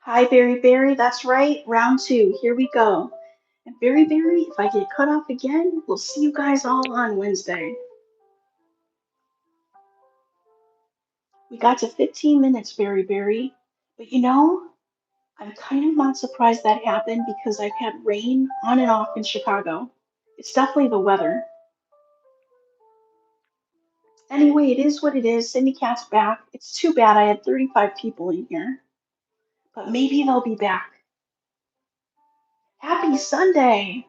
Hi, Berry Berry. That's right. Round two. Here we go. And Berry Berry, if I get cut off again, we'll see you guys all on Wednesday. We got to 15 minutes, Berry Berry. But I'm kind of not surprised that happened because I've had rain on and off in Chicago. It's definitely the weather. Anyway, it is what it is. Cindy Cat's back. It's too bad I had 35 people in here, but maybe they'll be back. Happy Sunday!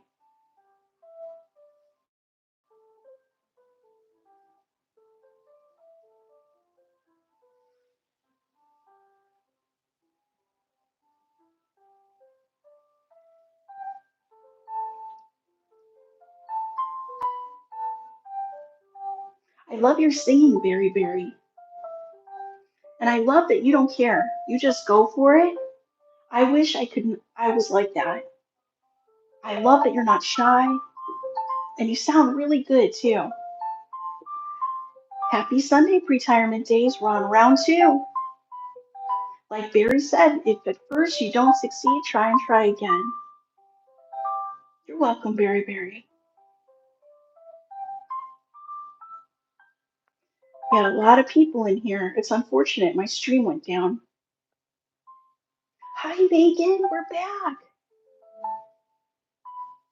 I love your singing, Berry Berry. And I love that you don't care. You just go for it. I wish I was like that. I love that you're not shy and you sound really good too. Happy Sunday, pre-retirement days. We're on round two. Like Barry said, if at first you don't succeed, try and try again. You're welcome, Barry Barry. We had a lot of people in here. It's unfortunate my stream went down. Hi, Megan. We're back.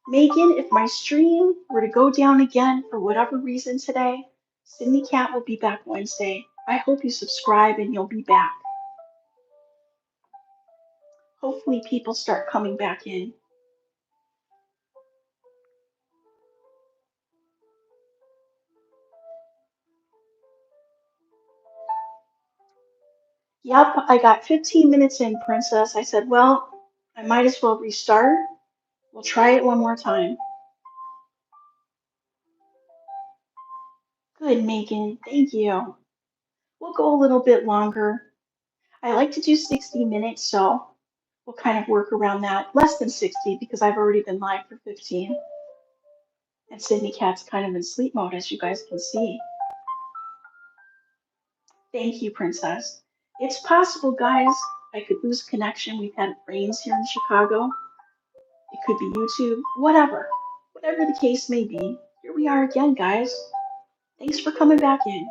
Megan, if my stream were to go down again for whatever reason today, Sydney Cat will be back Wednesday. I hope you subscribe and you'll be back. Hopefully people start coming back in. Yep, I got 15 minutes in, Princess. I said, well, I might as well restart. We'll try it one more time. Good, Megan. Thank you. We'll go a little bit longer. I like to do 60 minutes, so we'll kind of work around that. Less than 60 because I've already been live for 15. And Sydney Cat's kind of in sleep mode, as you guys can see. Thank you, Princess. It's possible, guys. I could lose connection. We've had rains here in Chicago. It could be YouTube, whatever. Whatever the case may be. Here we are again, guys. Thanks for coming back in.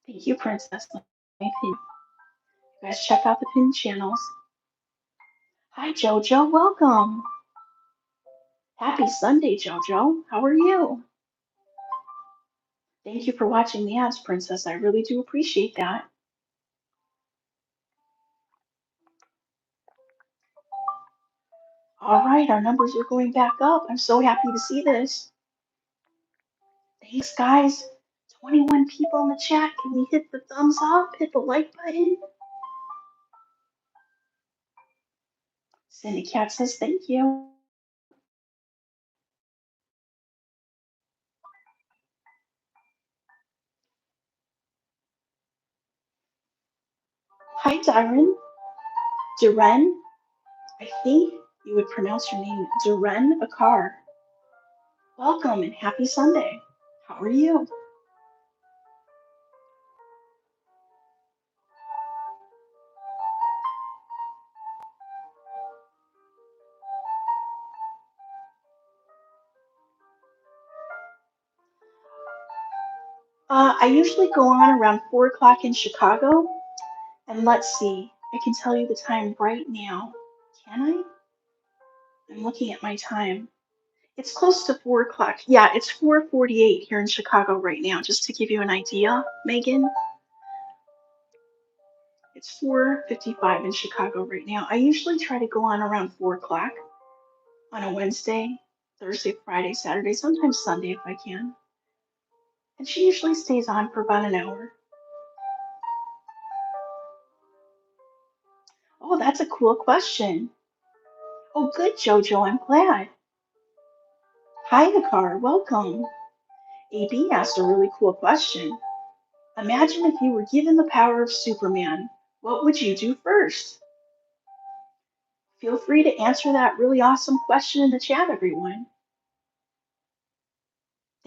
Thank you, Princess. You guys check out the pinned channels. Hi, Jojo. Welcome. Happy Sunday, Jojo. How are you? Thank you for watching the ads, Princess. I really do appreciate that. All right, our numbers are going back up. I'm so happy to see this. Thanks, guys. 21 people in the chat. Can we hit the thumbs up? Hit the like button? Cindy Cat says thank you. Hi, Darren. Duren. I think you would pronounce your name Duren Akar. Welcome and happy Sunday. How are you? I usually go on around 4 o'clock in Chicago. And let's see, I can tell you the time right now. Can I? I'm looking at my time. It's close to 4 o'clock. Yeah, it's 4:48 here in Chicago right now, just to give you an idea, Megan. It's 4:55 in Chicago right now. I usually try to go on around 4 o'clock on a Wednesday, Thursday, Friday, Saturday, sometimes Sunday if I can. And she usually stays on for about an hour. Oh, that's a cool question. Oh, good, Jojo. I'm glad. Hi, Hikar. Welcome. AB asked a really cool question. Imagine if you were given the power of Superman. What would you do first? Feel free to answer that really awesome question in the chat, everyone.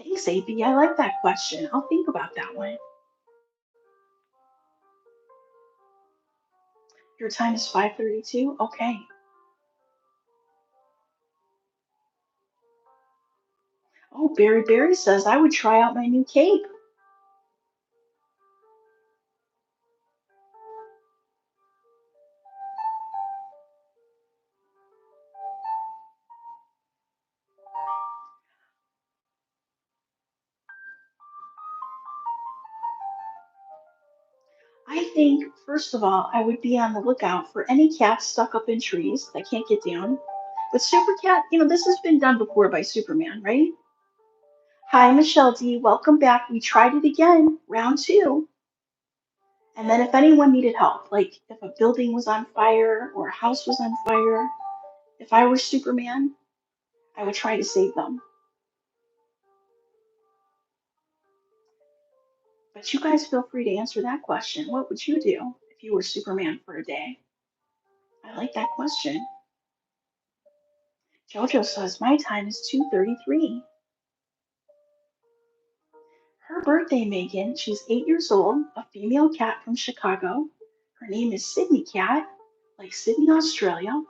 Thanks, AB. I like that question. I'll think about that one. Your time is 5:32? Okay. Oh, Barry says I would try out my new cape. I think, first of all, I would be on the lookout for any cats stuck up in trees that can't get down. But Super Cat, this has been done before by Superman, right? Hi, Michelle D. Welcome back. We tried it again, round two. And then if anyone needed help, like if a building was on fire or a house was on fire, if I were Superman, I would try to save them. But you guys feel free to answer that question. What would you do if you were Superman for a day? I like that question. Jojo says my time is 2:33. Her birthday, Megan. She's 8 years old, a female cat from Chicago. Her name is Sydney Cat, like Sydney, Australia,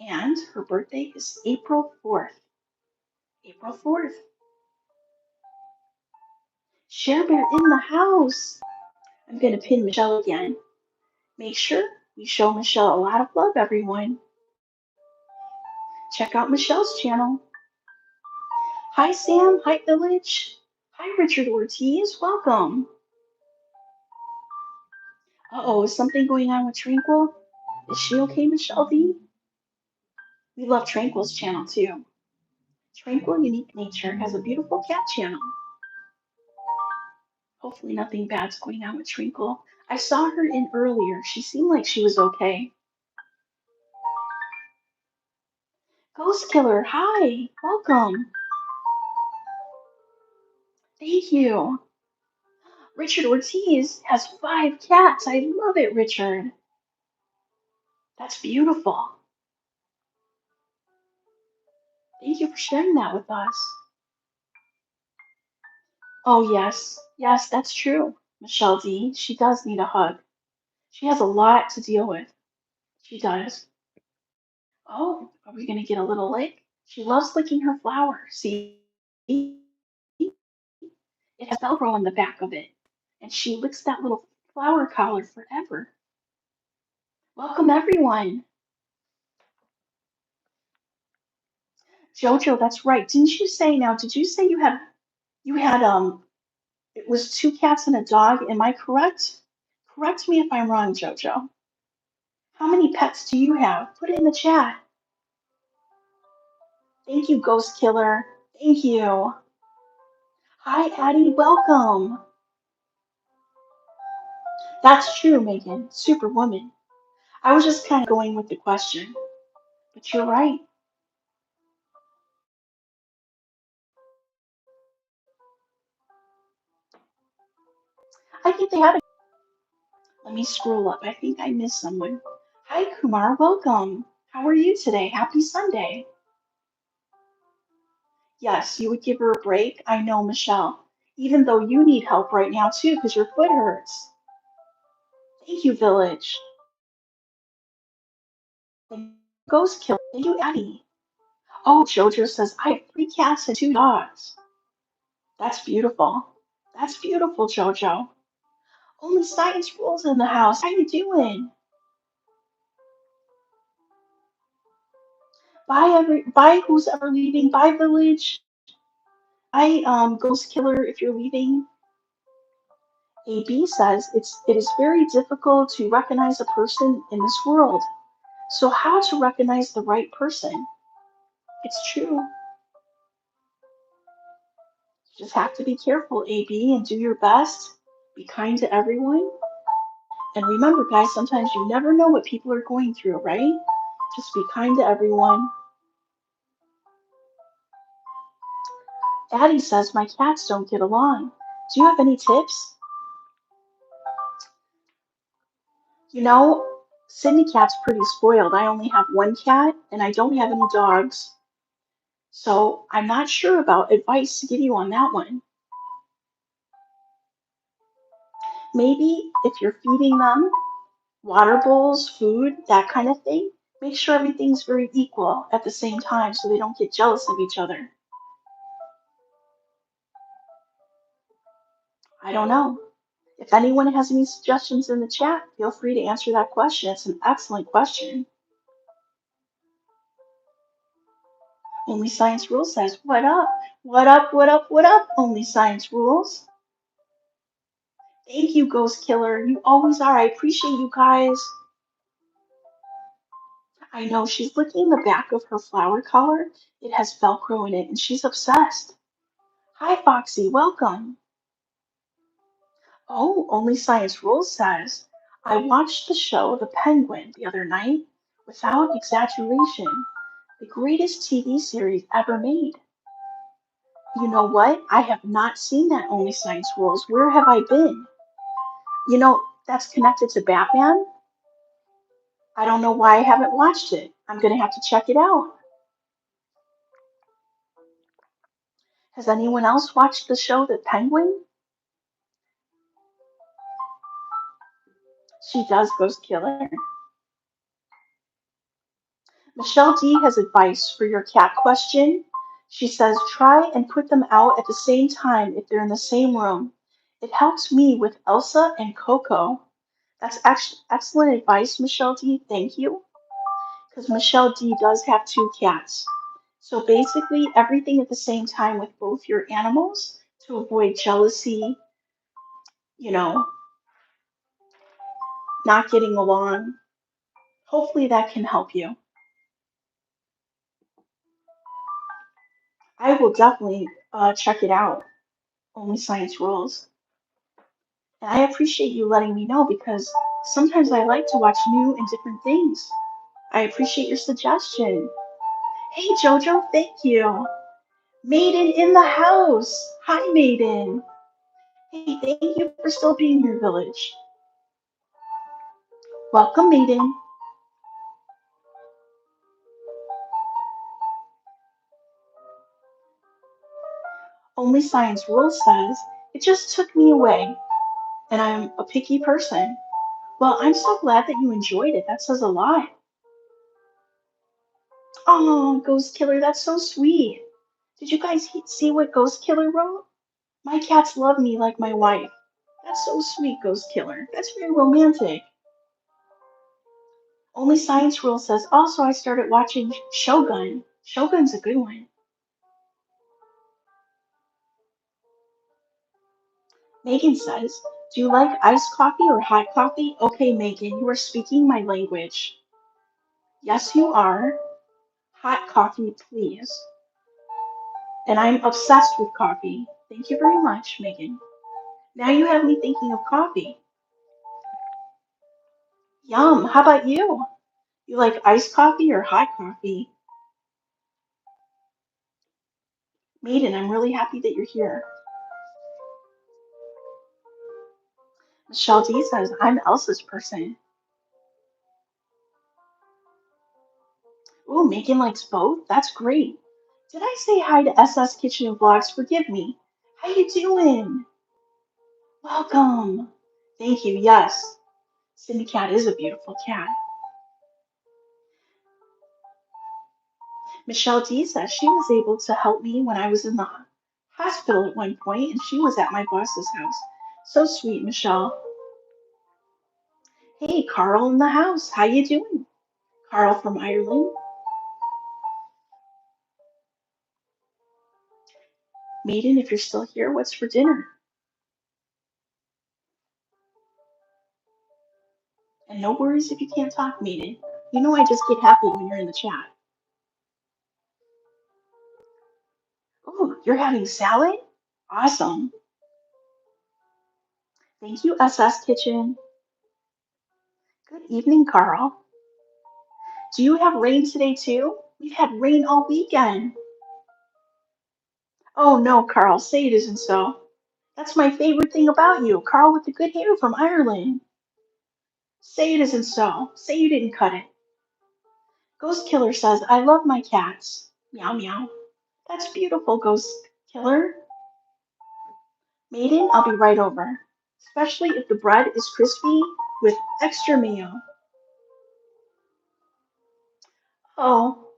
and her birthday is April 4th. April 4th. Share Bear in the house. I'm going to pin Michelle again. Make sure we show Michelle a lot of love, everyone. Check out Michelle's channel. Hi, Sam. Hi, Village. Hi, Richard Ortiz. Welcome. Uh-oh, is something going on with Tranquil? Is she okay, Michelle V? We love Tranquil's channel, too. Tranquil Unique Nature has a beautiful cat channel. Hopefully nothing bad's going on with Tranquil. I saw her in earlier. She seemed like she was okay. Ghost Killer, hi. Welcome. Thank you. Richard Ortiz has 5 cats. I love it, Richard. That's beautiful. Thank you for sharing that with us. Oh, yes. Yes, that's true. Michelle D. She does need a hug. She has a lot to deal with. She does. Oh, are we going to get a little lick? She loves licking her flower. See? It has Velcro on the back of it. And she licks that little flower collar forever. Welcome, everyone. Jojo, that's right. Didn't you say now, did you say you had it was 2 cats and a dog, am I correct? Correct me if I'm wrong, Jojo. How many pets do you have? Put it in the chat. Thank you, Ghost Killer. Thank you. Hi, Addie. Welcome. That's true, Megan. Superwoman. I was just kind of going with the question, but you're right. I think they had a. Let me scroll up. I think I missed someone. Hi, Kumar. Welcome. How are you today? Happy Sunday. Yes, you would give her a break. I know, Michelle. Even though you need help right now, too, because your foot hurts. Thank you, Village. Ghost Kill. Thank you, Addie. Oh, Jojo says, I have 3 cats and 2 dogs. That's beautiful. That's beautiful, Jojo. Only science rules in the house. How you doing? Bye who's ever leaving. Bye Village. Bye Ghost Killer if you're leaving. AB says it is very difficult to recognize a person in this world. So how to recognize the right person? It's true. You just have to be careful, AB, and do your best. Be kind to everyone. And remember, guys, sometimes you never know what people are going through, right? Just be kind to everyone. Addie says my cats don't get along. Do you have any tips? You know, Sydney Cat's pretty spoiled. I only have 1 cat and I don't have any dogs. So I'm not sure about advice to give you on that one. Maybe if you're feeding them water bowls, food, that kind of thing, make sure everything's very equal at the same time so they don't get jealous of each other. I don't know. If anyone has any suggestions in the chat, feel free to answer that question. It's an excellent question. Only Science Rules says, what up? What up, what up, what up, Only Science Rules? Thank you, Ghost Killer. You always are. I appreciate you guys. I know she's licking the back of her flower collar. It has Velcro in it, and she's obsessed. Hi, Foxy. Welcome. Oh, Only Science Rules says, I watched the show The Penguin the other night. Without exaggeration, the greatest TV series ever made. You know what? I have not seen that Only Science Rules. Where have I been? You know, that's connected to Batman. I don't know why I haven't watched it. I'm going to have to check it out. Has anyone else watched the show The Penguin? She does, Ghost Killer. Michelle D has advice for your cat question. She says try and put them out at the same time if they're in the same room. It helps me with Elsa and Coco. That's excellent advice, Michelle D. Thank you. Because Michelle D does have two cats. So basically, everything at the same time with both your animals to avoid jealousy, you know, not getting along. Hopefully, that can help you. I will definitely check it out. Only Science Rules. And I appreciate you letting me know because sometimes I like to watch new and different things. I appreciate your suggestion. Hey, Jojo, thank you. Maiden in the house. Hi, Maiden. Hey, thank you for still being here, Village. Welcome, Maiden. Only Science Rules says it just took me away, and I'm a picky person. Well, I'm so glad that you enjoyed it. That says a lot. Oh, Ghost Killer, that's so sweet. Did you guys see what Ghost Killer wrote? My cats love me like my wife. That's so sweet, Ghost Killer. That's very romantic. Only Science Rule says, also, I started watching Shogun. Shogun's a good one. Megan says, do you like iced coffee or hot coffee? Okay, Megan, you are speaking my language. Yes, you are. Hot coffee, please. And I'm obsessed with coffee. Thank you very much, Megan. Now you have me thinking of coffee. Yum. How about you? You like iced coffee or hot coffee? Maiden, I'm really happy that you're here. Michelle D says, I'm Elsa's person. Ooh, Megan likes both? That's great. Did I say hi to SS Kitchen and Vlogs? Forgive me. How you doing? Welcome. Thank you. Yes, Cindy Cat is a beautiful cat. Michelle D says she was able to help me when I was in the hospital at one point, and she was at my boss's house. So sweet, Michelle. Hey, Carl in the house. How you doing? Carl from Ireland. Maiden, if you're still here, what's for dinner? And no worries if you can't talk, Maiden. You know I just get happy when you're in the chat. Oh, you're having salad? Awesome. Thank you, SS Kitchen. Good evening, Carl. Do you have rain today too? We've had rain all weekend. Oh no, Carl, say it isn't so. That's my favorite thing about you, Carl with the good hair from Ireland. Say it isn't so. Say you didn't cut it. Ghost Killer says, I love my cats. Meow meow. That's beautiful, Ghost Killer. Maiden, I'll be right over. Especially if the bread is crispy with extra mayo. Oh,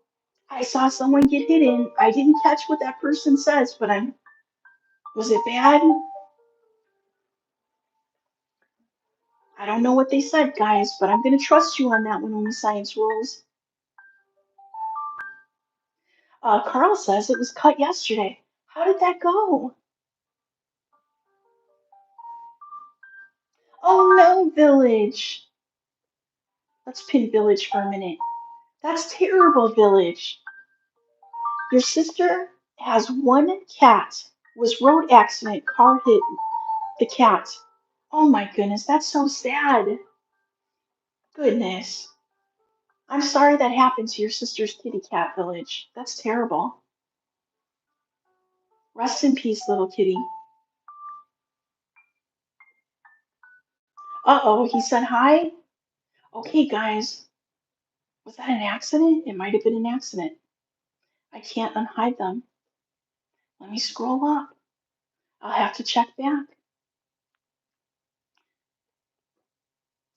I saw someone get hit. I didn't catch what that person says, but I'm. Was it bad? I don't know what they said, guys, but I'm gonna trust you on that one, only science rules. Carl says it was cut yesterday. How did that go? Oh no, Village. Let's pin Village for a minute. That's terrible, Village. Your sister has one cat. Was road accident, car hit the cat. Oh my goodness, that's so sad. Goodness. I'm sorry that happened to your sister's kitty cat, Village. That's terrible. Rest in peace, little kitty. Uh-oh, he said hi? Okay, guys. Was that an accident? It might have been an accident. I can't unhide them. Let me scroll up. I'll have to check back.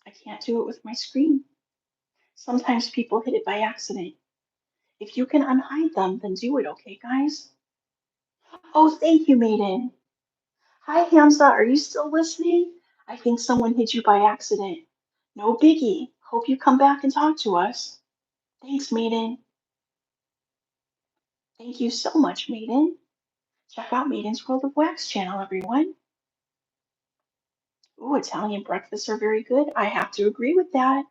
I can't do it with my screen. Sometimes people hit it by accident. If you can unhide them, then do it, okay, guys? Oh, thank you, Maiden. Hi, Hamza. Are you still listening? I think someone hit you by accident. No biggie. Hope you come back and talk to us. Thanks, Maiden. Thank you so much, Maiden. Check out Maiden's World of Wax channel, everyone. Ooh, Italian breakfasts are very good. I have to agree with that.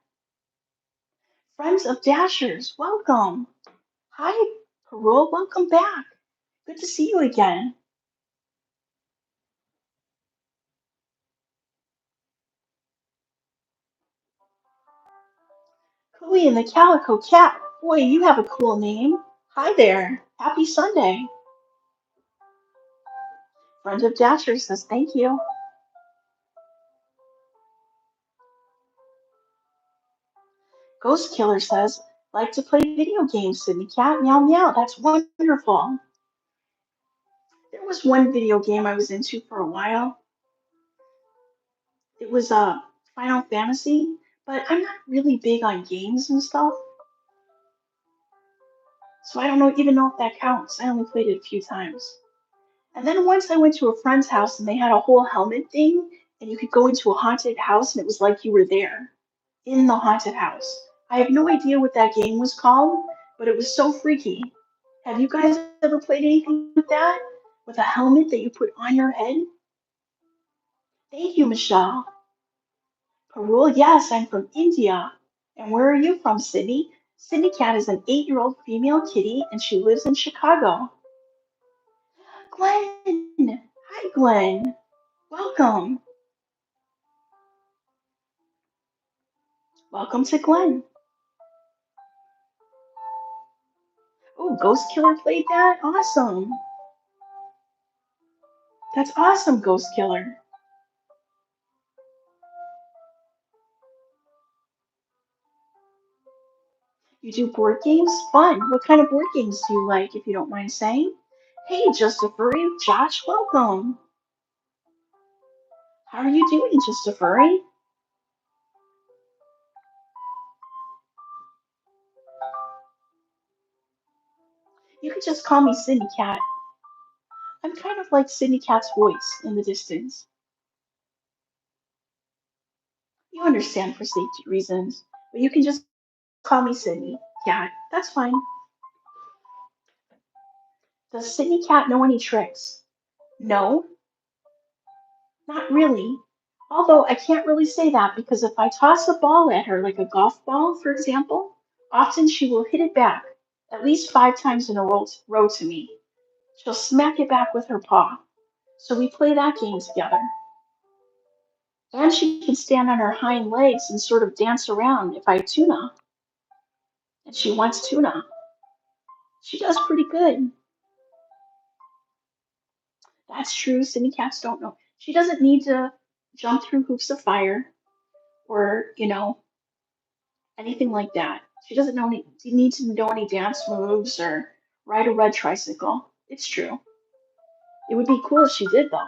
Friends of Dashers, welcome. Hi, Parole, welcome back. Good to see you again. Cooey and the Calico Cat. Boy, you have a cool name. Hi there. Happy Sunday. Friend of Dashers says thank you. Ghost Killer says, like to play video games, Sydney Cat. Meow meow. That's wonderful. There was one video game I was into for a while. It was Final Fantasy, but I'm not really big on games and stuff, so I don't know even know if that counts. I only played it a few times. And then once I went to a friend's house and they had a whole helmet thing, and you could go into a haunted house and it was like you were there in the haunted house. I have no idea what that game was called, but it was so freaky. Have you guys ever played anything like that? With a helmet that you put on your head? Thank you, Michelle. Parul, yes, I'm from India. And where are you from, Sydney? Sydney Cat is an 8-year-old female kitty and she lives in Chicago. Glenn! Hi, Glenn. Welcome. Welcome to Glenn. Oh, Ghost Killer played that? Awesome. That's awesome, Ghost Killer. You do board games? Fun. What kind of board games do you like, if you don't mind saying? Hey, Just a Furry. Josh, welcome. How are you doing, Just a Furry? You can just call me Sydney Cat. I'm kind of like Sydney Cat's voice in the distance. You understand for safety reasons, but you can just call me Sydney Cat. That's fine. Does Sydney Cat know any tricks? No, not really. Although I can't really say that because if I toss a ball at her, like a golf ball, for example, often she will hit it back at least 5 times in a row to me. She'll smack it back with her paw. So we play that game together. And she can stand on her hind legs and sort of dance around if I tuna. And she wants tuna. She does pretty good. That's true. Sydney cats don't know. She doesn't need to jump through hoops of fire or, anything like that. She doesn't need to know any dance moves or Ride a red tricycle. It's true. It would be cool if she did, though.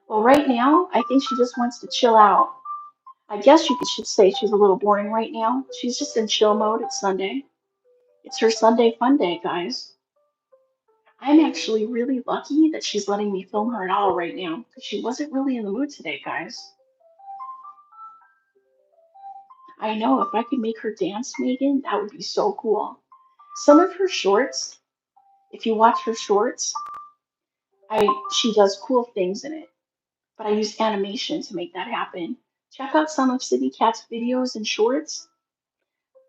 Well, right now, I think she just wants to chill out. I guess you should say she's a little boring right now. She's just in chill mode. It's Sunday. It's her Sunday fun day, guys. I'm actually really lucky that she's letting me film her at all right now because she wasn't really in the mood today, guys. I know if I could make her dance, Megan, that would be so cool. Some of her shorts, if you watch her shorts, I she does cool things in it, but I use animation to make that happen. Check out some of Sydney Cat's videos and shorts.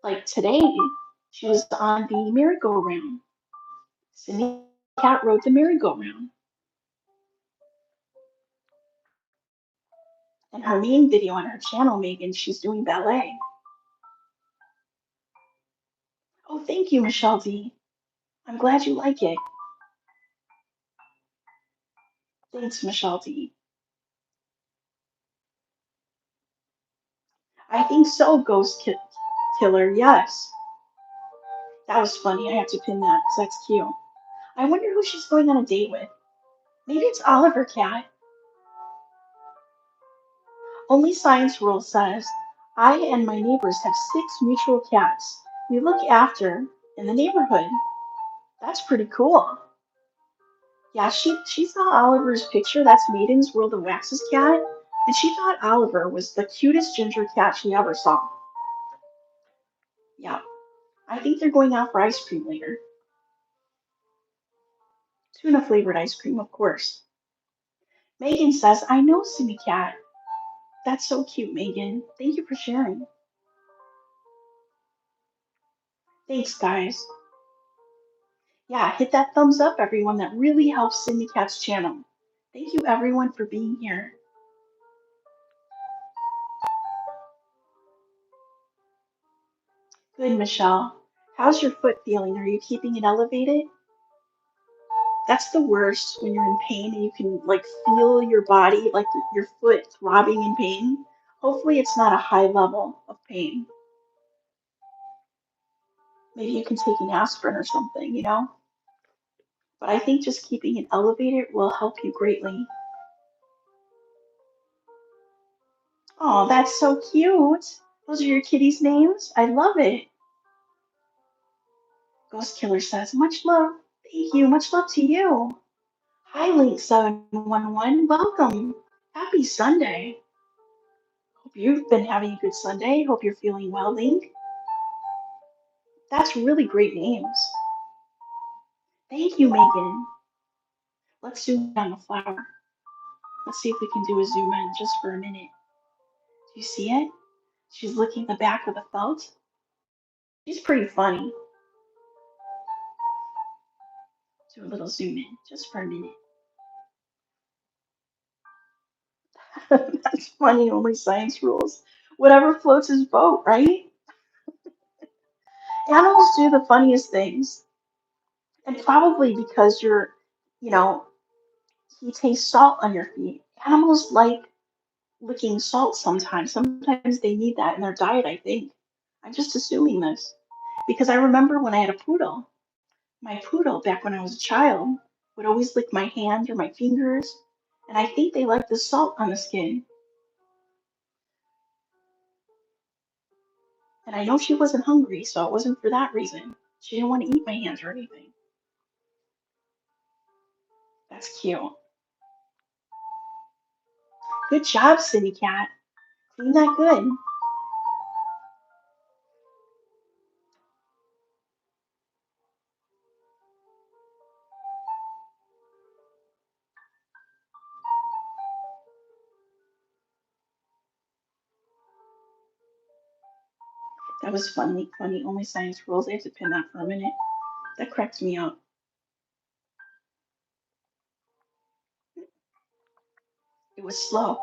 Like today, she was on the merry-go-round. Sydney Cat rode the merry-go-round. And her main video on her channel, Megan, she's doing ballet. Oh, thank you, Michelle D. I'm glad you like it. Thanks, Michelle D. I think so, Killer. Yes. That was funny. I have to pin that because that's cute. I wonder who she's going on a date with. Maybe it's Oliver Cat. Only Science Rule says, I and my neighbors have 6 mutual cats. We look after in the neighborhood. That's pretty cool. Yeah, she saw Oliver's picture. That's Maiden's World of Wax's cat. And she thought Oliver was the cutest ginger cat she ever saw. Yeah, I think they're going out for ice cream later. Tuna flavored ice cream, of course. Megan says, I know Simi Cat. That's so cute, Megan. Thank you for sharing. Thanks, guys. Yeah, hit that thumbs up, everyone. That really helps Cindy Cat's channel. Thank you, everyone, for being here. Good, Michelle. How's your foot feeling? Are you keeping it elevated? That's the worst when you're in pain and you can like feel your body, like your foot throbbing in pain. Hopefully, it's not a high level of pain. Maybe you can take an aspirin or something. But I think just keeping it elevated will help you greatly. Oh, that's so cute. Those are your kitties' names? I love it. Ghost Killer says, much love. Thank you. Much love to you. Hi, Link711. Welcome. Happy Sunday. Hope you've been having a good Sunday. Hope you're feeling well, Link. That's really great names. Thank you, Megan. Let's zoom in on the flower. Let's see if we can do a zoom in just for a minute. Do you see it? She's licking the back of the felt. She's pretty funny. Do a little zoom in just for a minute. That's funny, only science rules. Whatever floats his boat, right? Animals do the funniest things. And probably because you know, he tastes salt on your feet. Animals like licking salt sometimes. Sometimes they need that in their diet, I think. I'm just assuming this. Because I remember when I had a poodle, my poodle back when I was a child would always lick my hand or my fingers. And I think they like the salt on the skin. And I know she wasn't hungry, so it wasn't for that reason. She didn't want to eat my hands or anything. That's cute. Good job, City Cat. Clean that good. That was funny. Funny. Only science rules. I have to pin that for a minute. That cracks me up. It was slow.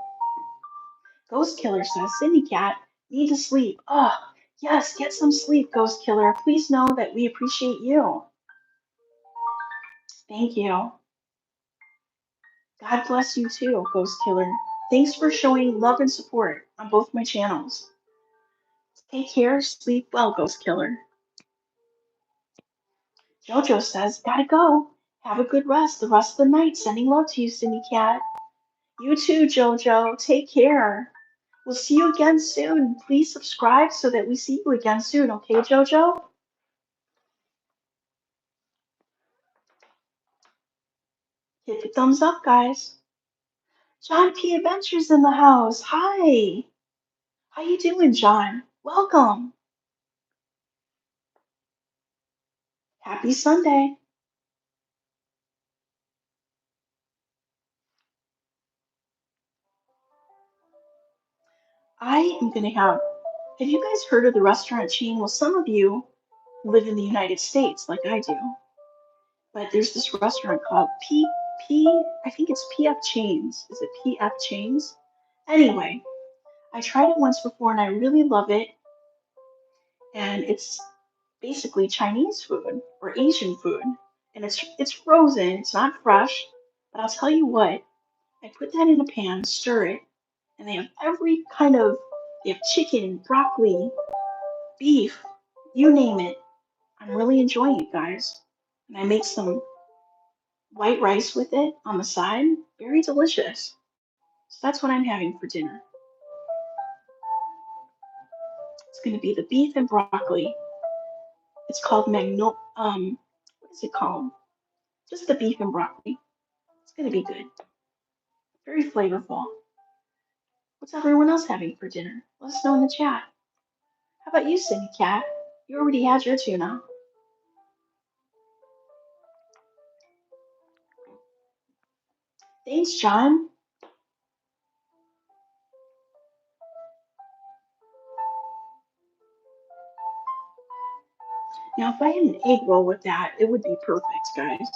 Ghost Killer says, Cindy Cat, need to sleep. Oh, yes, get some sleep, Ghost Killer. Please know that we appreciate you. Thank you. God bless you too, Ghost Killer. Thanks for showing love and support on both my channels. Take care, sleep well, Ghost Killer. Jojo says, gotta go. Have a good rest the rest of the night. Sending love to you, Cindy Cat. You too, Jojo. Take care. We'll see you again soon. Please subscribe so that we see you again soon, okay, Jojo? Hit the thumbs up, guys. John P. Adventures in the house. Hi. How you doing, John? Welcome. Happy Sunday. I am gonna have you guys heard of the restaurant chain? Well, some of you live in the United States like I do, but there's this restaurant called I think it's PF Chains. Is it PF Chains? Anyway, I tried it once before and I really love it. And it's basically Chinese food or Asian food. And it's frozen, it's not fresh. But I'll tell you what, I put that in a pan, stir it, and they have every kind of they have chicken, broccoli, beef, you name it. I'm really enjoying it, guys. And I make some white rice with it on the side. Very delicious. So that's what I'm having for dinner. It's going to be the beef and broccoli. It's called what is it called? Just the beef and broccoli. It's going to be good. Very flavorful. What's everyone else having for dinner? Let us know in the chat. How about you, Cindy Cat? You already had your tuna. Thanks, John. Now, if I had an egg roll with that, it would be perfect, guys.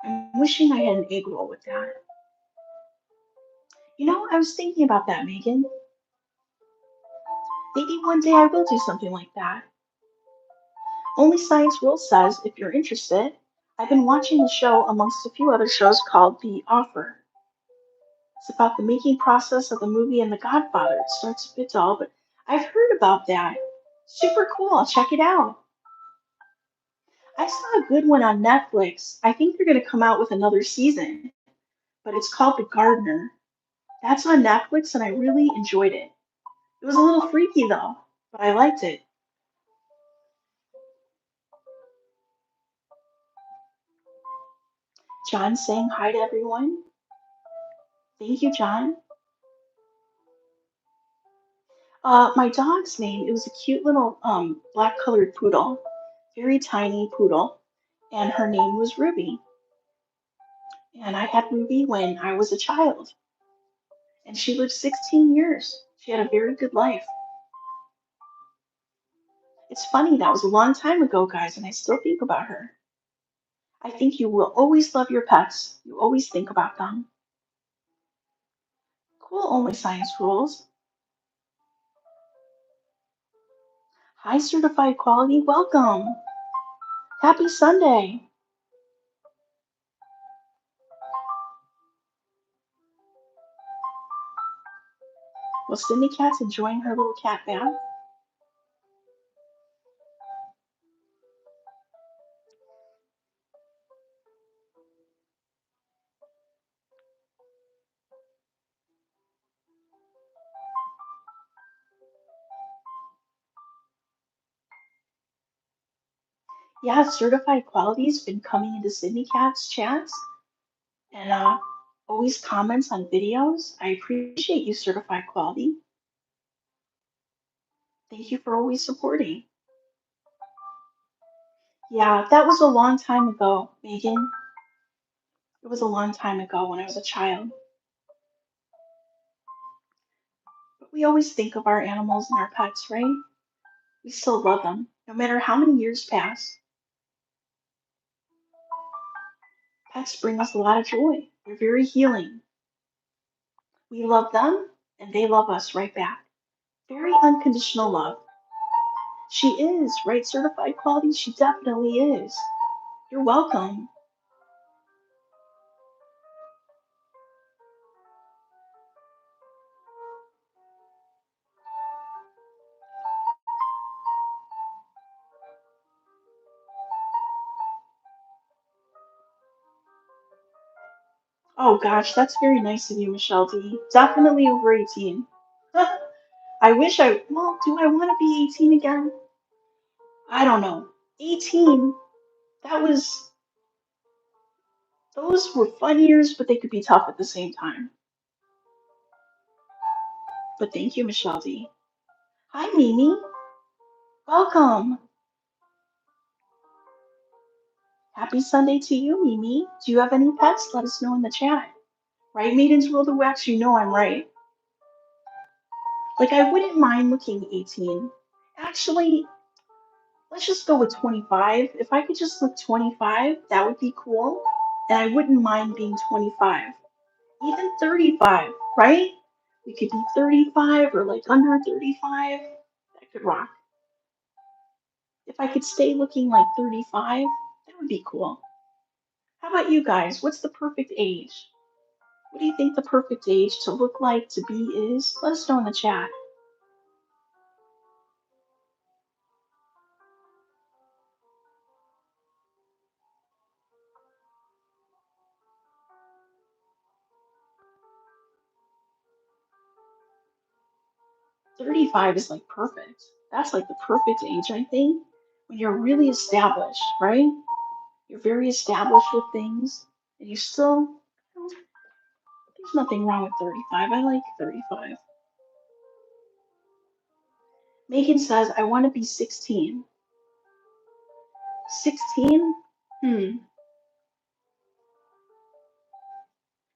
I'm wishing I had an egg roll with that. You know, I was thinking about that, Megan. Maybe one day I will do something like that. Only Science World says, if you're interested, I've been watching the show amongst a few other shows called The Offer. It's about the making process of the movie and The Godfather. It starts a bit dull, but I've heard about that. Super cool. I'll check it out. I saw a good one on Netflix. I think they're going to come out with another season, but it's called The Gardener. That's on Netflix, and I really enjoyed it. It was a little freaky, though, but I liked it. John saying hi to everyone. Thank you, John. My dog's name, it was a cute little black colored poodle, very tiny poodle, and her name was Ruby. And I had Ruby when I was a child, and she lived 16 years. She had a very good life. It's funny, that was a long time ago, guys, and I still think about her. I think you will always love your pets. You always think about them. Cool, only science rules. Hi, certified quality, welcome. Happy Sunday. Well, Cindy Cat's enjoying her little cat bath. Yeah, certified quality's been coming into Sydney Cat's chats and always comments on videos. I appreciate you, certified quality. Thank you for always supporting. Yeah, that was a long time ago, Megan. It was a long time ago when I was a child. But we always think of our animals and our pets, right? We still love them, no matter how many years pass. Pets bring us a lot of joy. They're very healing. We love them, and they love us right back. Very unconditional love. She is, right? Certified quality? She definitely is. You're welcome. Oh gosh, that's very nice of you, Michelle D. Definitely over 18. I wish well, do I want to be 18 again? I don't know. 18, that was, those were fun years, but they could be tough at the same time. But thank you, Michelle D. Hi, Mimi. Welcome. Happy Sunday to you, Mimi. Do you have any pets? Let us know in the chat. Right, Maidens World of Wax? You know I'm right. Like, I wouldn't mind looking 18. Actually, let's just go with 25. If I could just look 25, that would be cool. And I wouldn't mind being 25. Even 35, right? We could be 35 or like under 35. That could rock. If I could stay looking like 35, that would be cool. How about you guys? What's the perfect age? What do you think the perfect age to look like, to be is? Let us know in the chat. 35 is like perfect. That's like the perfect age, I think, when you're really established, right? You're very established with things, and you still, there's nothing wrong with 35. I like 35. Megan says, I want to be 16. 16? Hmm.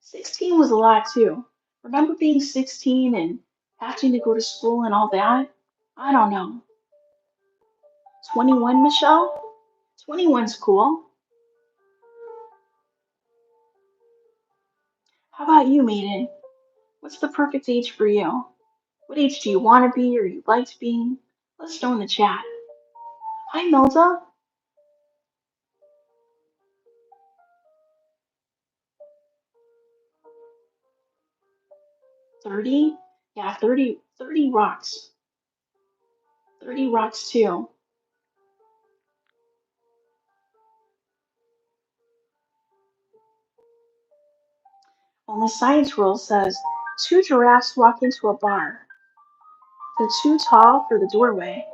16 was a lot too. Remember being 16 and having to go to school and all that? I don't know. 21, Michelle? 21's cool. How about you, Maiden? What's the perfect age for you? What age do you want to be or you liked being? Let us know in the chat. Hi, Melda. 30? Yeah, 30, 30 rocks. 30 rocks too. Only Science Rule says two giraffes walk into a bar. They're too tall for the doorway.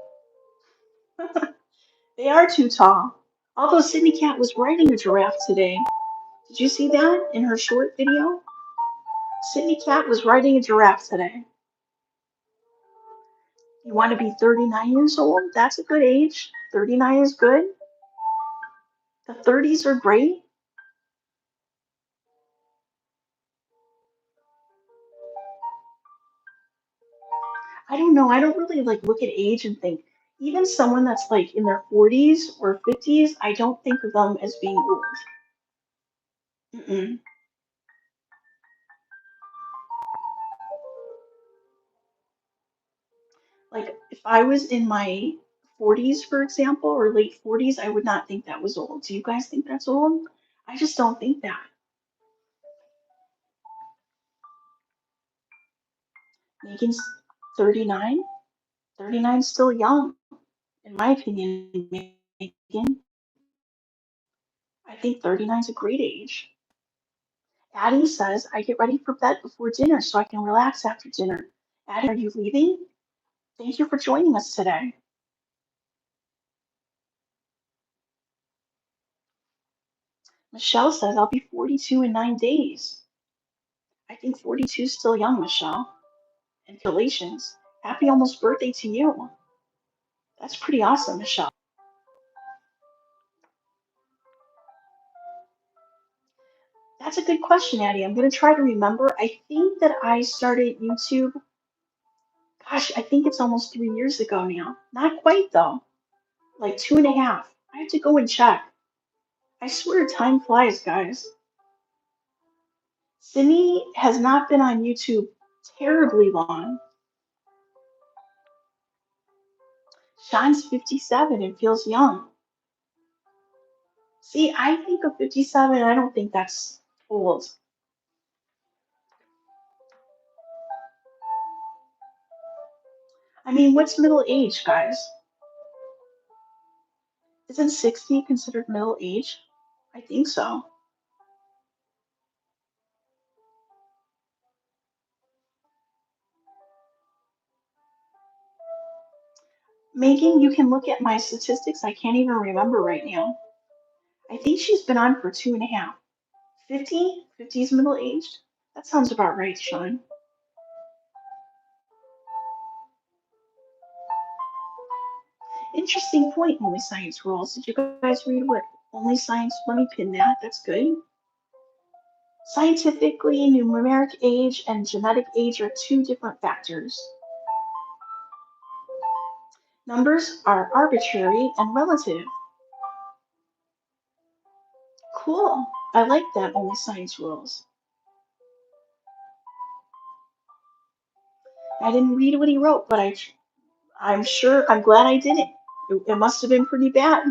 They are too tall. Although Sydney Cat was riding a giraffe today. Did you see that in her short video? Sydney Cat was riding a giraffe today. You want to be 39 years old? That's a good age. 39 is good. The 30s are great. I don't know. I don't really like look at age and think. Even someone that's like in their 40s or 50s, I don't think of them as being old. Mm-mm. Like if I was in my 40s, for example, or late 40s, I would not think that was old. Do you guys think that's old? I just don't think that. Megan's 39. 39 is still young, in my opinion, Megan. I think 39 is a great age. Addie says, I get ready for bed before dinner so I can relax after dinner. Addie, are you leaving? Thank you for joining us today. Michelle says, I'll be 42 in 9 days. I think 42 is still young, Michelle. And congratulations. Happy almost birthday to you. That's pretty awesome, Michelle. That's a good question, Addie. I'm going to try to remember. I think that I started YouTube, gosh, I think it's almost 3 years ago now. Not quite, though. Like 2.5. I have to go and check. I swear time flies, guys. Sydney has not been on YouTube terribly long. Sean's 57 and feels young. See, I think of 57, I don't think that's old. I mean, what's middle age, guys? Isn't 60 considered middle age? I think so. Megan, you can look at my statistics. I can't even remember right now. I think she's been on for 2.5. 50? 50's middle aged? That sounds about right, Sean. Interesting point, Only Science Rules. Did you guys read what Only Science? Let me pin that. That's good. Scientifically, numeric age and genetic age are two different factors. Numbers are arbitrary and relative. Cool. I like that, Only Science Rules. I didn't read what he wrote, but I'm sure, I'm glad I didn't. It must have been pretty bad.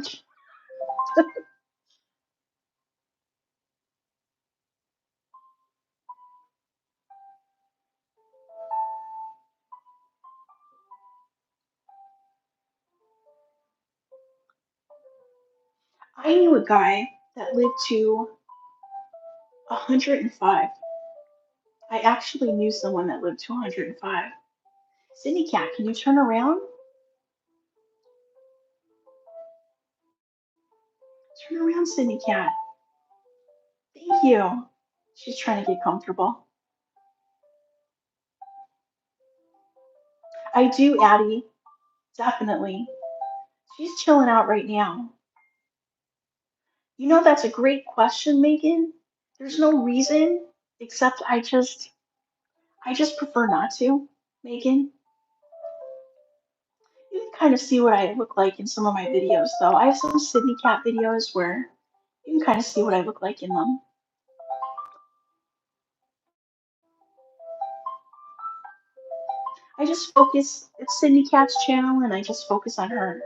I knew a guy that lived to 105. I actually knew someone that lived to 105. Cindy Cat, can you turn around? Turn around, Cindy Cat. Thank you. She's trying to get comfortable. I do, Addie. Definitely. She's chilling out right now. You know, that's a great question, Megan. There's no reason except I just prefer not to, Megan. You can kind of see what I look like in some of my videos, though. I have some Sydney Cat videos where you can kind of see what I look like in them. I just focus, it's Sydney Cat's channel, and I just focus on her.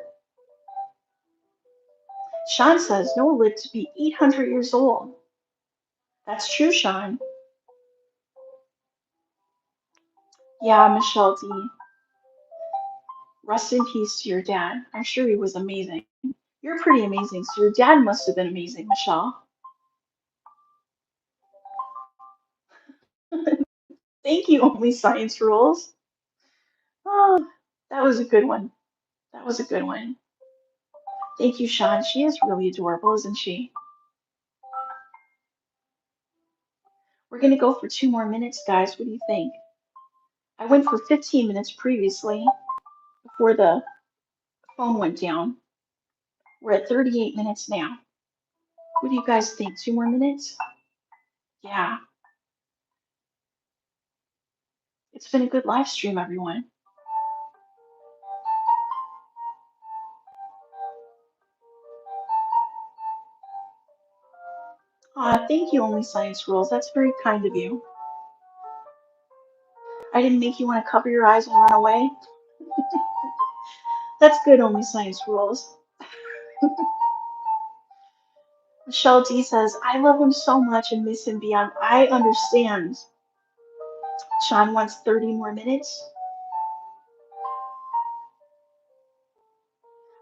Sean says Noah lived to be 800 years old. That's true, Sean. Yeah, Michelle D. Rest in peace to your dad. I'm sure he was amazing. You're pretty amazing, so your dad must have been amazing, Michelle. Thank you, Only Science Rules. Oh, that was a good one. That was a good one. Thank you, Sean. She is really adorable, isn't she? We're going to go for 2 more minutes, guys. What do you think? I went for 15 minutes previously before the phone went down. We're at 38 minutes now. What do you guys think? 2 more minutes? Yeah, it's been a good live stream, everyone. Thank you, Only Science Rules. That's very kind of you. I didn't make you want to cover your eyes and run away. That's good, Only Science Rules. Michelle D says, I love him so much and miss him beyond. I understand. Sean wants 30 more minutes.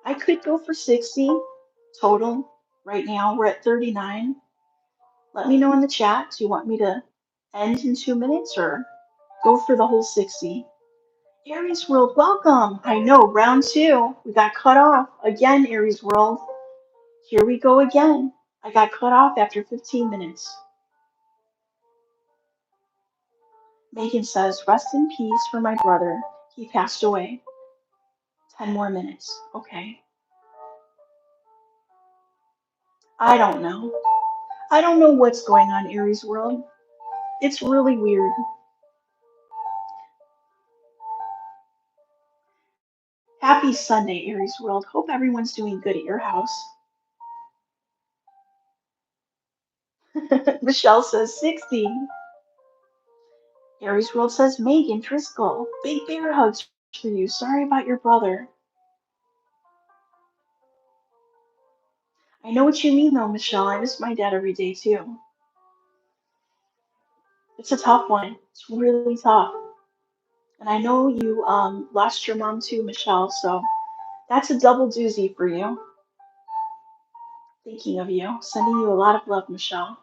I could go for 60 total right now. We're at 39. Let me know in the chat. Do you want me to end in 2 minutes or go for the whole 60? Aries World, welcome. I know, round two. We got cut off again, Aries World. Here we go again. I got cut off after 15 minutes. Megan says, rest in peace for my brother. He passed away. 10 more minutes. Okay. I don't know. I don't know what's going on, Aries World. It's really weird. Happy Sunday, Aries World. Hope everyone's doing good at your house. Michelle says 60. Aries World says Megan Driscoll. Big bear hugs for you. Sorry about your brother. I know what you mean though, Michelle. I miss my dad every day too. It's a tough one. It's really tough. And I know you lost your mom too, Michelle, so that's a double doozy for you. Thinking of you. Sending you a lot of love, Michelle.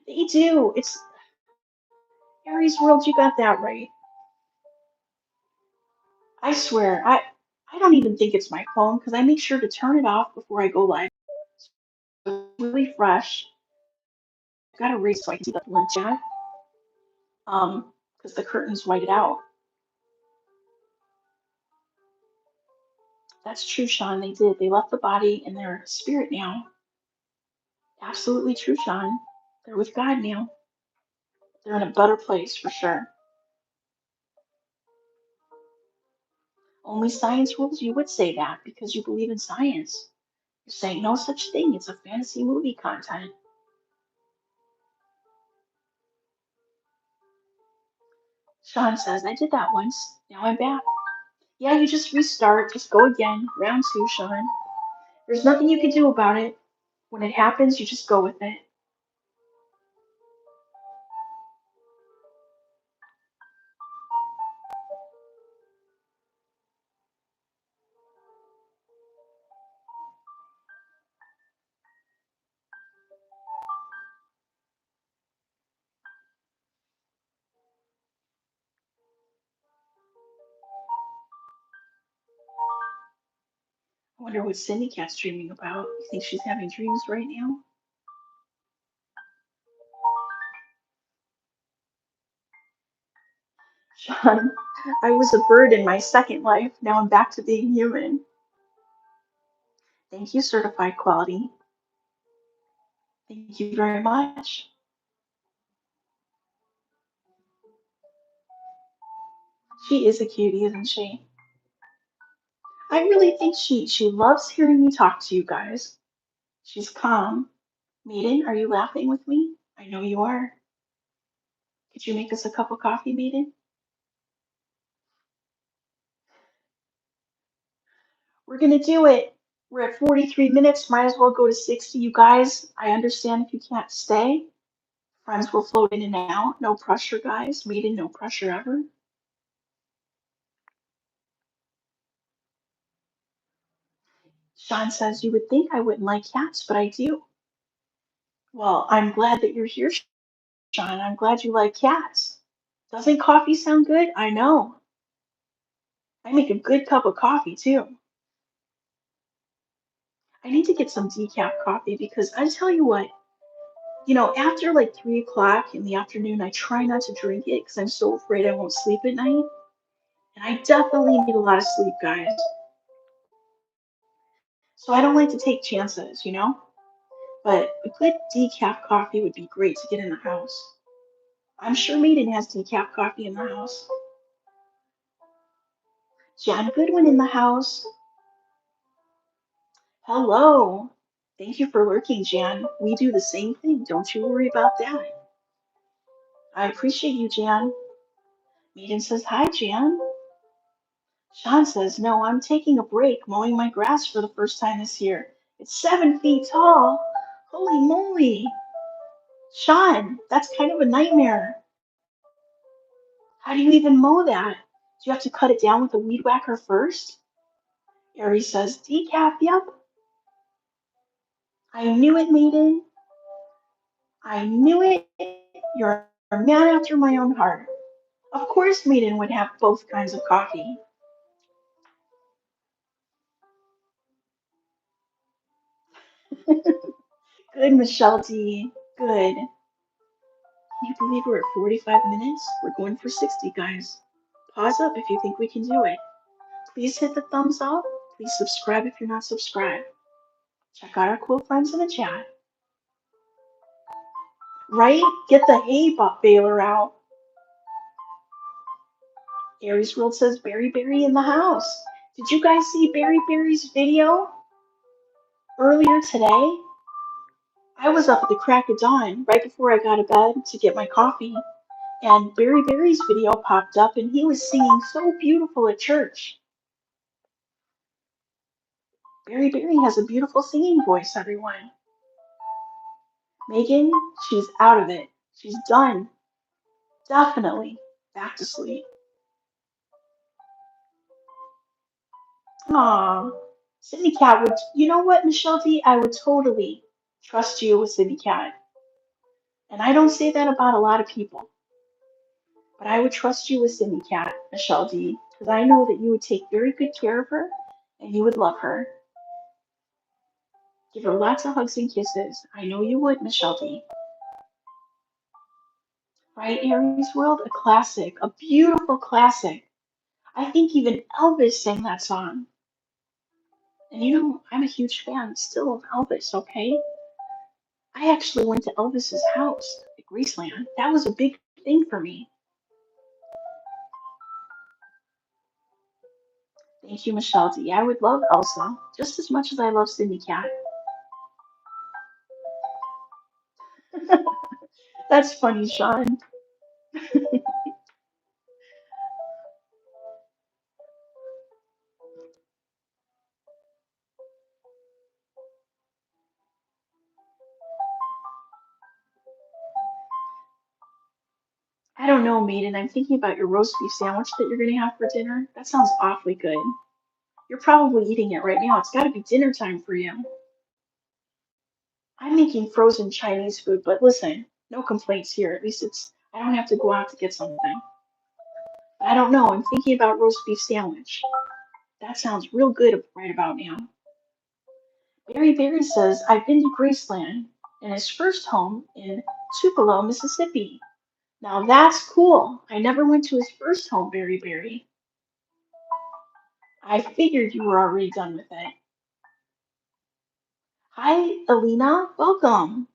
They do. It's Aries World, you got that right. I swear, I don't even think it's my phone because I make sure to turn it off before I go live. So it's really fresh. I've got to raise so I can see the link chat. Because the curtains whited out. That's true, Sean. They did. They left the body in their spirit now. Absolutely true, Sean. They're with God now. They're in a better place for sure. Only science rules you would say that because you believe in science. You're saying no such thing. It's a fantasy movie content. Sean says, I did that once. Now I'm back. Yeah, you just restart. Just go again. Round two, Sean. There's nothing you can do about it. When it happens, you just go with it. I wonder what Cindy Cat's dreaming about. You think she's having dreams right now? Sean, I was a bird in my second life. Now I'm back to being human. Thank you, certified quality. Thank you very much. She is a cutie, isn't she? I really think she loves hearing me talk to you guys. She's calm. Maiden, are you laughing with me? I know you are. Could you make us a cup of coffee, Maiden? We're gonna do it. We're at 43 minutes. Might as well go to 60. You guys, I understand if you can't stay. Friends will float in and out. No pressure, guys. Maiden, no pressure ever. Sean says, you would think I wouldn't like cats, but I do. Well, I'm glad that you're here, Sean. I'm glad you like cats. Doesn't coffee sound good? I know. I make a good cup of coffee, too. I need to get some decaf coffee because I tell you what, after like 3 o'clock in the afternoon, I try not to drink it because I'm so afraid I won't sleep at night. And I definitely need a lot of sleep, guys. So I don't like to take chances. But a good decaf coffee would be great to get in the house. I'm sure Maiden has decaf coffee in the house. Jan Goodwin in the house. Hello. Thank you for lurking, Jan. We do the same thing. Don't you worry about that. I appreciate you, Jan. Maiden says, hi, Jan. Sean says, no, I'm taking a break mowing my grass for the first time this year. It's 7 feet tall. Holy moly. Sean, that's kind of a nightmare. How do you even mow that? Do you have to cut it down with a weed whacker first? Aries says, decaf, yep. I knew it, Maiden. I knew it. You're a man after my own heart. Of course, Maiden would have both kinds of coffee. Good, Michelle D. Good. Can you believe we're at 45 minutes? We're going for 60, guys. Pause up if you think we can do it. Please hit the thumbs up. Please subscribe if you're not subscribed. Check out our cool friends in the chat. Right? Get the hay baler out. Aries World says Berry Berry in the house. Did you guys see Berry Berry's video earlier today? I was up at the crack of dawn right before I got to bed to get my coffee, and Berry Berry's video popped up, and he was singing so beautiful at church. Berry Berry has a beautiful singing voice, everyone. Megan, she's out of it. She's done. Definitely back to sleep. Aw, Sydney Cat would. You know what, Michelle D? I would totally trust you with Sydney Cat. And I don't say that about a lot of people, but I would trust you with Cindy Cat, Michelle D, because I know that you would take very good care of her and you would love her. Give her lots of hugs and kisses. I know you would, Michelle D. Right, Aries World? A classic, a beautiful classic. I think even Elvis sang that song. And you know, I'm a huge fan still of Elvis, okay? I actually went to Elvis's house at Graceland. That was a big thing for me. Thank you, Michelle D. I would love Elsa just as much as I love Cindy Cat. That's funny, Sean. I don't know, Maiden. I'm thinking about your roast beef sandwich that you're going to have for dinner. That sounds awfully good. You're probably eating it right now. It's got to be dinner time for you. I'm making frozen Chinese food, but listen, no complaints here. At least I don't have to go out to get something. But I don't know. I'm thinking about roast beef sandwich. That sounds real good right about now. Barry Barry says, I've been to Graceland and his first home in Tupelo, Mississippi. Now that's cool. I never went to his first home, Barry Barry. I figured you were already done with it. Hi, Alina. Welcome.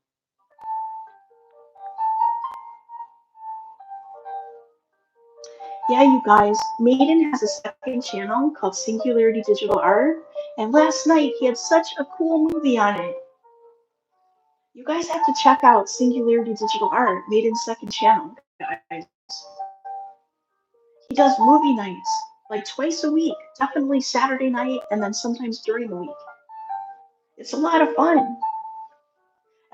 Yeah, you guys, Maiden has a second channel called Singularity Digital Art, and last night he had such a cool movie on it. You guys have to check out Singularity Digital Art, Maiden's second channel, guys. He does movie nights like twice a week, definitely Saturday night, and then sometimes during the week. It's a lot of fun.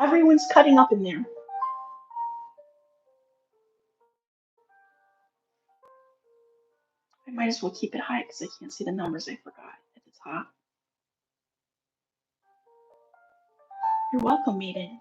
Everyone's cutting up in there. I might as well keep it high because I can't see the numbers I forgot at the top. You're welcome, Maiden.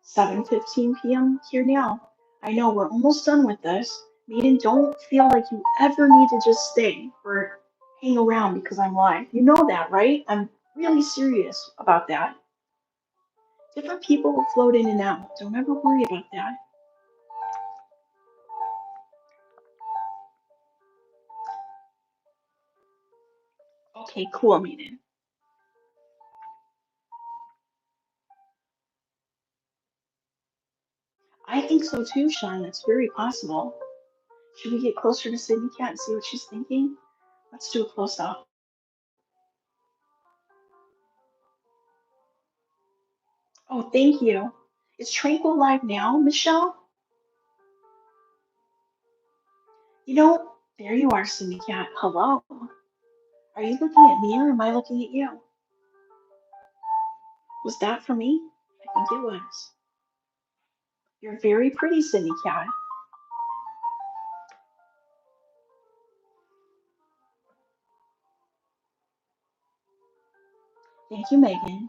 7:15 p.m. here now. I know we're almost done with this. Maiden, don't feel like you ever need to just stay or hang around because I'm live. You know that, right? I'm really serious about that. Different people will float in and out. Don't ever worry about that. Okay, cool, Maiden. I think so too, Sean. That's very possible. Should we get closer to Sydney Cat and see what she's thinking? Let's do a close up. Oh, thank you. Is Tranquil live now, Michelle? You know, there you are, Sydney Cat. Hello. Are you looking at me or am I looking at you? Was that for me? I think it was. You're very pretty, Sydney Cat. Thank you, Megan.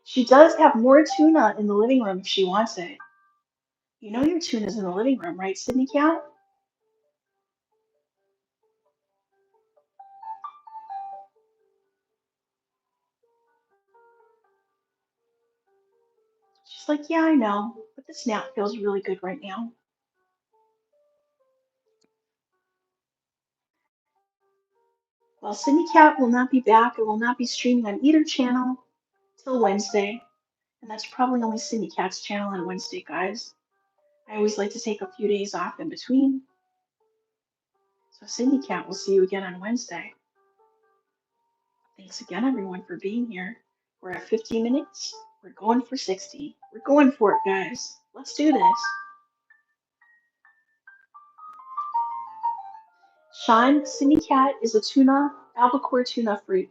She does have more tuna in the living room if she wants it. You know your tuna's in the living room, right, Sydney Cat? She's like, yeah, I know, but this nap feels really good right now. Well, Sydney Cat will not be back and will not be streaming on either channel till Wednesday. And that's probably only Sydney Cat's channel on Wednesday, guys. I always like to take a few days off in between. So Sydney Cat will see you again on Wednesday. Thanks again, everyone, for being here. We're at 50 minutes. We're going for 60. We're going for it, guys. Let's do this. Sean, Sydney Cat is a albacore tuna freak.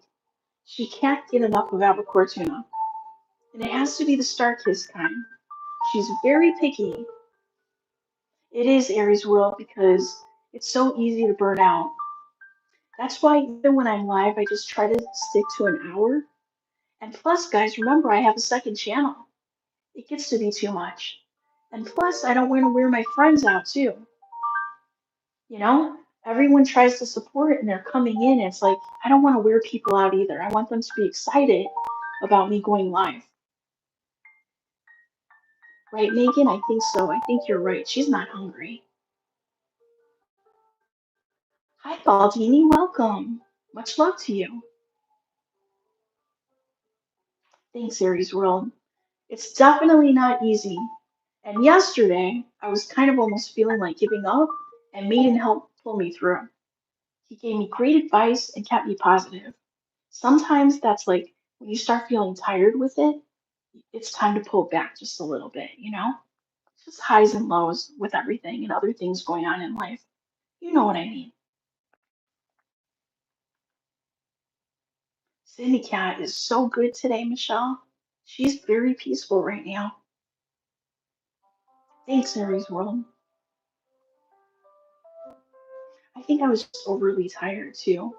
She can't get enough of albacore tuna. And it has to be the Starkist kind. She's very picky. It is Aries World because It's so easy to burn out. That's why even when I'm live, I just try to stick to an hour. And plus, guys, remember I have a second channel. It gets to be too much. And plus, I don't want to wear my friends out too. You know, everyone tries to support and they're coming in. It's like, I don't want to wear people out either. I want them to be excited about me going live. Right, Megan? I think so. I think you're right. She's not hungry. Hi, Baldini. Welcome. Much love to you. Thanks, Aries World. It's definitely not easy. And yesterday, I was kind of almost feeling like giving up, and Maiden helped pull me through. He gave me great advice and kept me positive. Sometimes that's like when you start feeling tired with it, it's time to pull back just a little bit, you know? Just highs and lows with everything and other things going on in life. You know what I mean. Cindy Cat is so good today, Michelle. She's very peaceful right now. Thanks, Aries World. I think I was just overly tired too.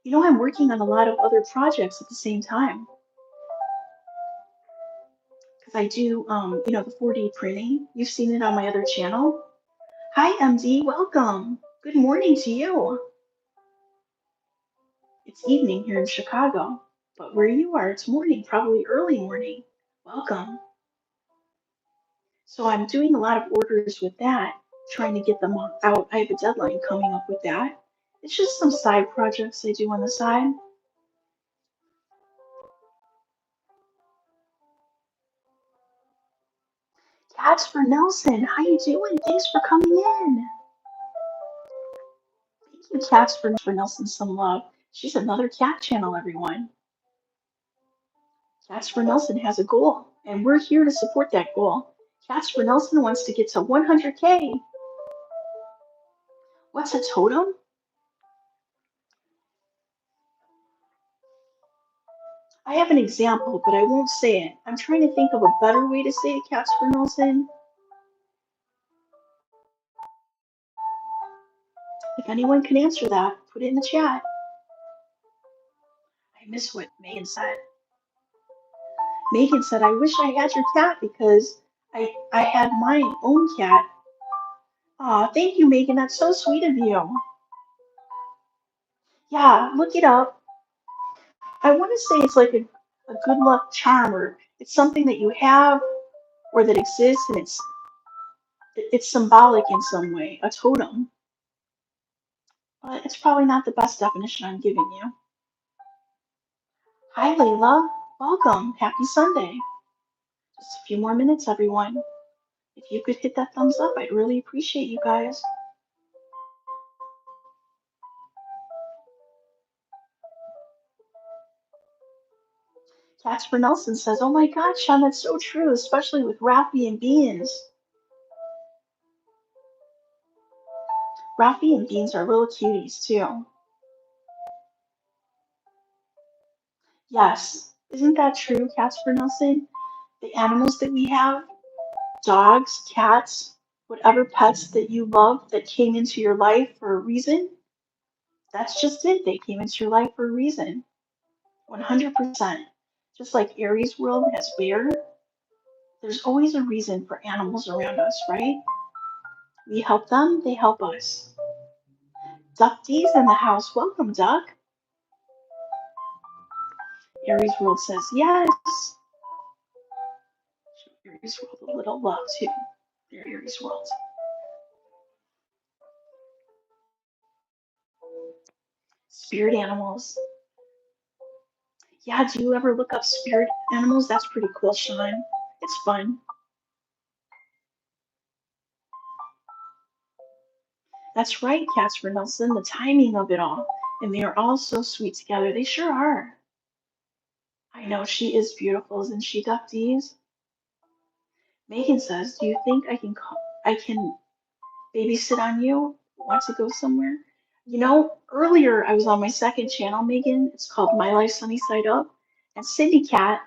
You know, I'm working on a lot of other projects at the same time because I do, the 4D printing. You've seen it on my other channel. Hi, MD. Welcome. Good morning to you. It's evening here in Chicago, but where you are, it's morning, probably early morning. Welcome. So I'm doing a lot of orders with that, trying to get them out. I have a deadline coming up with that. It's just some side projects I do on the side. Casper Nelson, how you doing? Thanks for coming in. Thank you, Casper Nelson, some love. She's another cat channel, everyone. Casper Nelson has a goal, and we're here to support that goal. Casper Nelson wants to get to 100K. What's a totem? I have an example, but I won't say it. I'm trying to think of a better way to say it, Casper Nelson. If anyone can answer that, put it in the chat. I miss what Megan said. Megan said, I wish I had your cat because I had my own cat. Aw, thank you, Megan. That's so sweet of you. Yeah, look it up. I want to say it's like a good luck charm, or it's something that you have or that exists, and it's symbolic in some way, a totem. But it's probably not the best definition I'm giving you. Hi, Layla. Welcome. Happy Sunday. Just a few more minutes, everyone. If you could hit that thumbs up, I'd really appreciate you guys. Casper Nelson says, oh my God, Sean, that's so true, especially with Rafi and Beans. Rafi and Beans are little cuties, too. Yes. Isn't that true, Casper Nelson? The animals that we have, dogs, cats, whatever pets that you love that came into your life for a reason, that's just it. They came into your life for a reason. 100%. Just like Aries World has bear, there's always a reason for animals around us, right? We help them, they help us. Duck D's in the house. Welcome, Duck. Aries World says yes. Aries World a little love too. There, Aries World. Spirit animals. Yeah, do you ever look up spirit animals? That's pretty cool, Sean. It's fun. That's right, Casper Nelson, the timing of it all. And they are all so sweet together. They sure are. I know she is beautiful, isn't she, Duck D's? Megan says, "Do you think I can babysit on you? Want to go somewhere?" You know, earlier I was on my second channel, Megan. It's called My Life Sunny Side Up, and Cindy Cat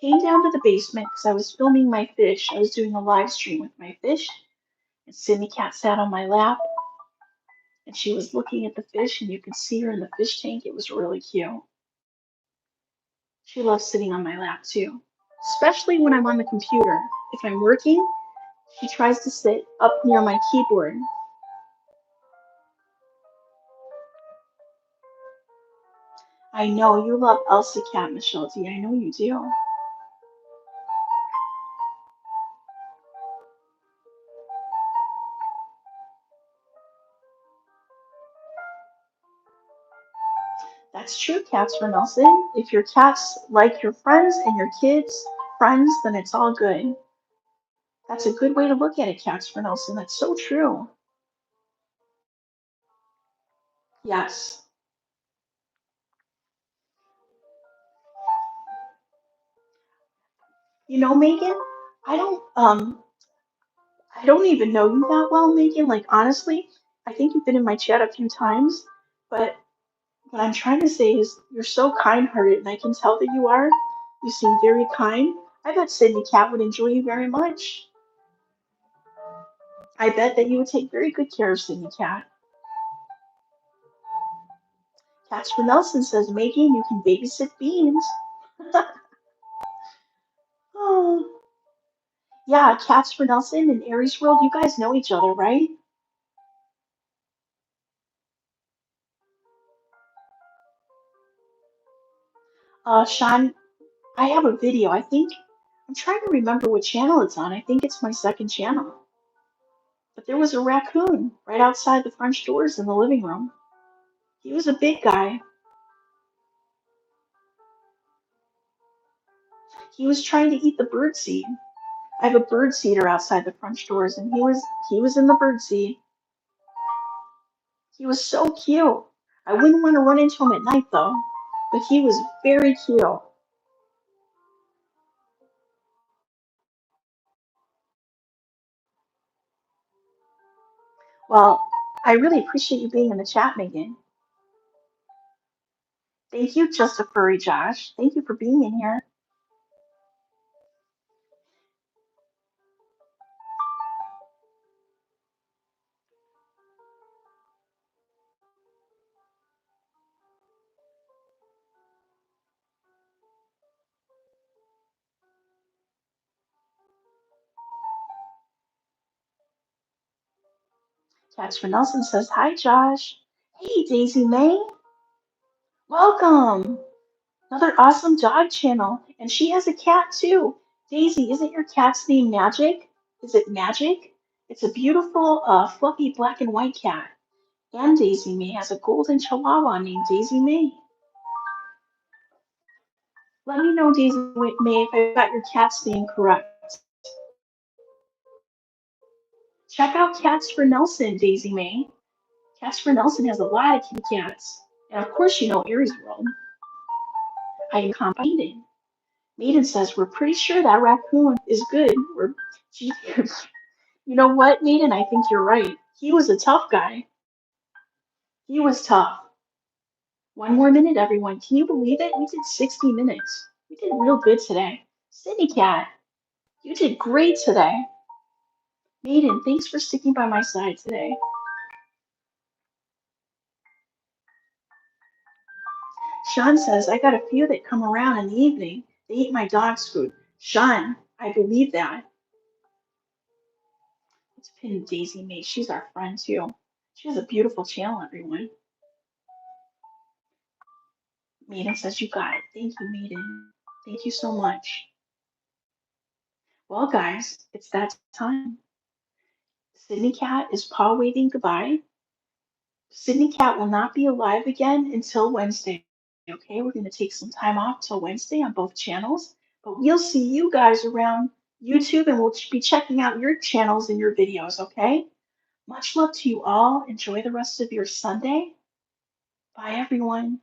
came down to the basement because I was filming my fish. I was doing a live stream with my fish, and Cindy Cat sat on my lap, And she was looking at the fish, and you could see her in the fish tank. It was really cute. She loves sitting on my lap too, especially when I'm on the computer. If I'm working, she tries to sit up near my keyboard. I know you love Elsa Cat, Michelle D. I know you do. That's true, cats for Nelson. If your cats like your friends and your kids' friends, then it's all good. That's a good way to look at it, cats for Nelson. That's so true. Yes. You know, Megan, I don't I don't even know you that well, Megan. Like honestly, I think you've been in my chat a few times, but what I'm trying to say is you're so kind-hearted, and I can tell that you are. You seem very kind. I bet Sydney Cat would enjoy you very much. I bet that you would take very good care of Sydney Cat. Casper Nelson says, Megan, you can babysit Beans. Oh, yeah, Casper Nelson and Aries World, you guys know each other, right? Sean, I have a video. I think I'm trying to remember what channel it's on. I think it's my second channel. But there was a raccoon right outside the French doors in the living room. He was a big guy. He was trying to eat the bird seed. I have a bird seeder outside the French doors, and he was in the bird seed. He was so cute. I wouldn't want to run into him at night though, but he was very cute. Well, I really appreciate you being in the chat, Megan. Thank you, Just a Furry Josh. Thank you for being in here. Jasper Nelson says, Hi, Josh. Hey, Daisy May. Welcome. Another awesome dog channel. And she has a cat too. Daisy, isn't your cat's name Magic? Is it Magic? It's a beautiful, fluffy black and white cat. And Daisy May has a golden chihuahua named Daisy May. Let me know, Daisy May, if I got your cat's name correct. Check out Cats for Nelson, Daisy May. Cats for Nelson has a lot of kitty cats. And of course, you know Aries World. I am confident. Maiden says, we're pretty sure that raccoon is good. Gee, you know what, Maiden? I think you're right. He was a tough guy. He was tough. One more minute, everyone. Can you believe it? We did 60 minutes. We did real good today. Sydney Cat, you did great today. Maiden, thanks for sticking by my side today. Sean says, I got a few that come around in the evening. They eat my dog's food. Sean, I believe that. Let's pin Daisy May. She's our friend too. She has a beautiful channel, everyone. Maiden says, you got it. Thank you, Maiden. Thank you so much. Well, guys, it's that time. Sydney Cat is paw waving goodbye. Sydney Cat will not be alive again until Wednesday. Okay, we're going to take some time off till Wednesday on both channels, but we'll see you guys around YouTube and we'll be checking out your channels and your videos. Okay, much love to you all. Enjoy the rest of your Sunday. Bye, everyone.